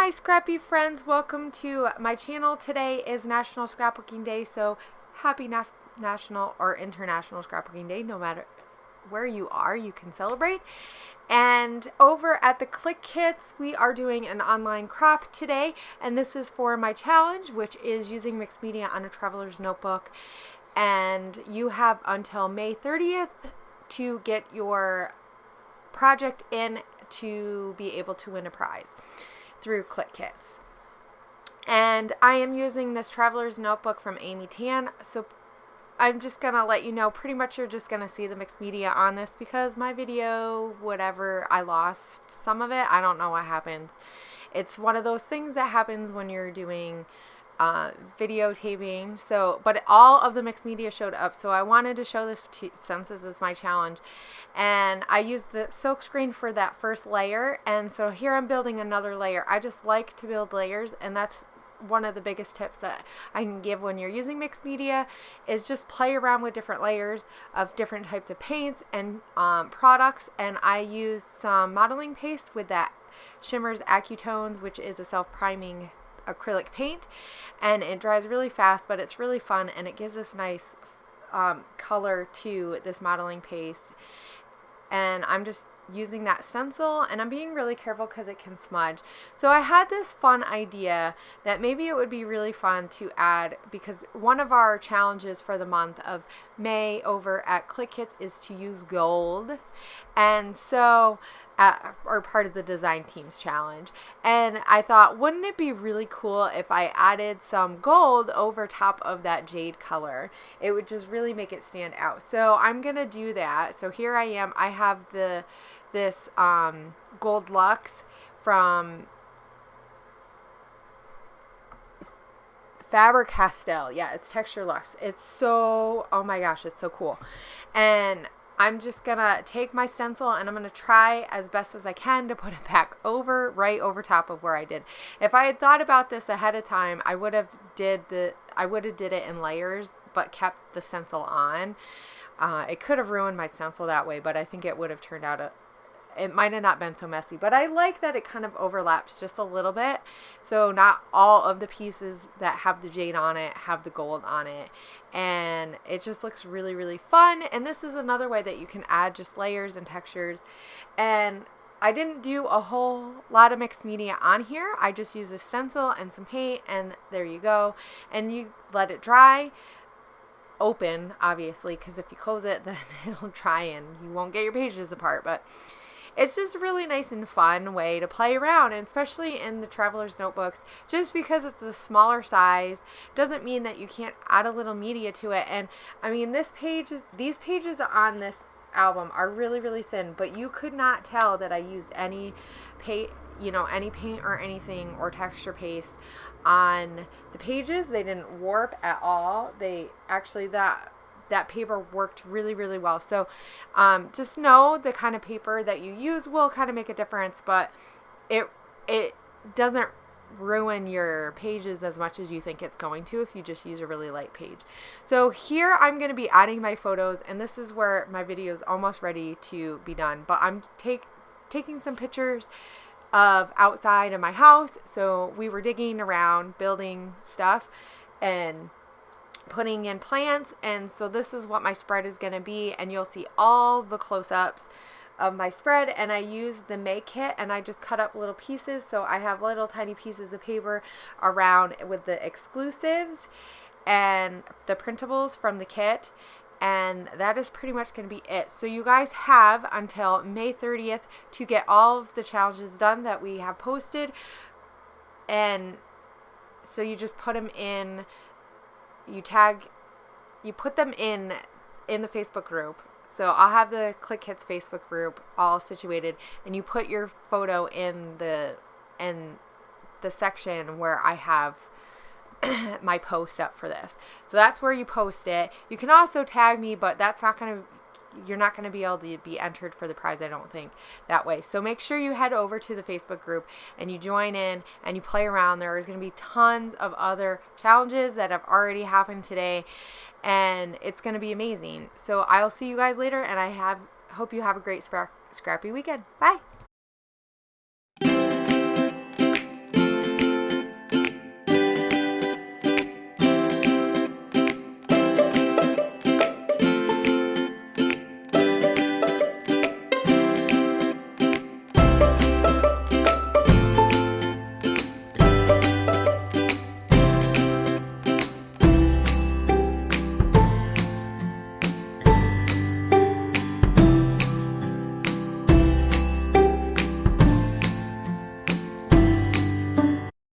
my scrappy friends, welcome to my channel. Today is National Scrapbooking Day, so happy National or International Scrapbooking Day. No matter where you are, you can celebrate. And over at the Clique Kits, we are doing an online crop today, and this is for my challenge, which is using mixed media on a traveler's notebook. And you have until May 30th to get your project in to be able to win a prize through Clique Kits. And I am using this traveler's notebook from Amy Tan, so I'm just gonna let you know, pretty much you're just gonna see the mixed media on this because my video, whatever, I lost some of it. I don't know what happens. It's one of those things that happens when you're doing videotaping. So, but all of the mixed media showed up, so I wanted to show this to, since this is my challenge. And I used the silk screen for that first layer, and so here I'm building another layer. I just like to build layers, and that's one of the biggest tips that I can give when you're using mixed media is just play around with different layers of different types of paints and products. And I use some modeling paste with that Shimmer's acri-tonez, which is a self-priming acrylic paint, and it dries really fast, but it's really fun, and it gives this nice color to this modeling paste. And I'm just using that stencil, and I'm being really careful because it can smudge. So I had this fun idea that maybe it would be really fun to add, because one of our challenges for the month of May over at Clique Kits is to use gold, and so or part of the design team's challenge. And I thought, wouldn't it be really cool if I added some gold over top of that jade color? It would just really make it stand out. So I'm gonna do that. So here I am. I have this gold Lux from Faber Castell. Yeah, it's Texture Lux. It's so, oh my gosh, it's so cool. And I'm just gonna take my stencil and I'm gonna try as best as I can to put it back over, right over top of where I did. If I had thought about this ahead of time, I would have did it in layers, but kept the stencil on. It could have ruined my stencil that way, but I think it would have turned out it might have not been so messy. But I like that it kind of overlaps just a little bit, so not all of the pieces that have the jade on it have the gold on it, and it just looks really, really fun. And this is another way that you can add just layers and textures. And I didn't do a whole lot of mixed media on here. I just used a stencil and some paint, and there you go. And you let it dry, open obviously, because if you close it then it'll dry and you won't get your pages apart. But it's just a really nice and fun way to play around, and especially in the traveler's notebooks. Just because it's a smaller size doesn't mean that you can't add a little media to it. And I mean, these pages on this album are really, really thin, but you could not tell that I used any paint, any paint or anything or texture paste on the pages. They didn't warp at all. They actually, that paper worked really, really well. So just know the kind of paper that you use will kind of make a difference, but it doesn't ruin your pages as much as you think it's going to if you just use a really light page. So here I'm going to be adding my photos, and this is where my video is almost ready to be done, but I'm taking some pictures of outside of my house. So we were digging around, building stuff and putting in plants, and so this is what my spread is going to be, and you'll see all the close-ups of my spread. And I used the May kit, and I just cut up little pieces, so I have little tiny pieces of paper around with the exclusives and the printables from the kit, and that is pretty much going to be it. So you guys have until May 30th to get all of the challenges done that we have posted, and so you just put them in, you put them in the Facebook group. So I'll have the Clique Kits Facebook group all situated, and you put your photo in the section where I have my post up for this. So that's where you post it. You can also tag me, but that's not going to, you're not going to be able to be entered for the prize, I don't think, that way. So make sure you head over to the Facebook group and you join in and you play around. There is going to be tons of other challenges that have already happened today, and it's going to be amazing. So I'll see you guys later, and I hope you have a great scrappy weekend. Bye.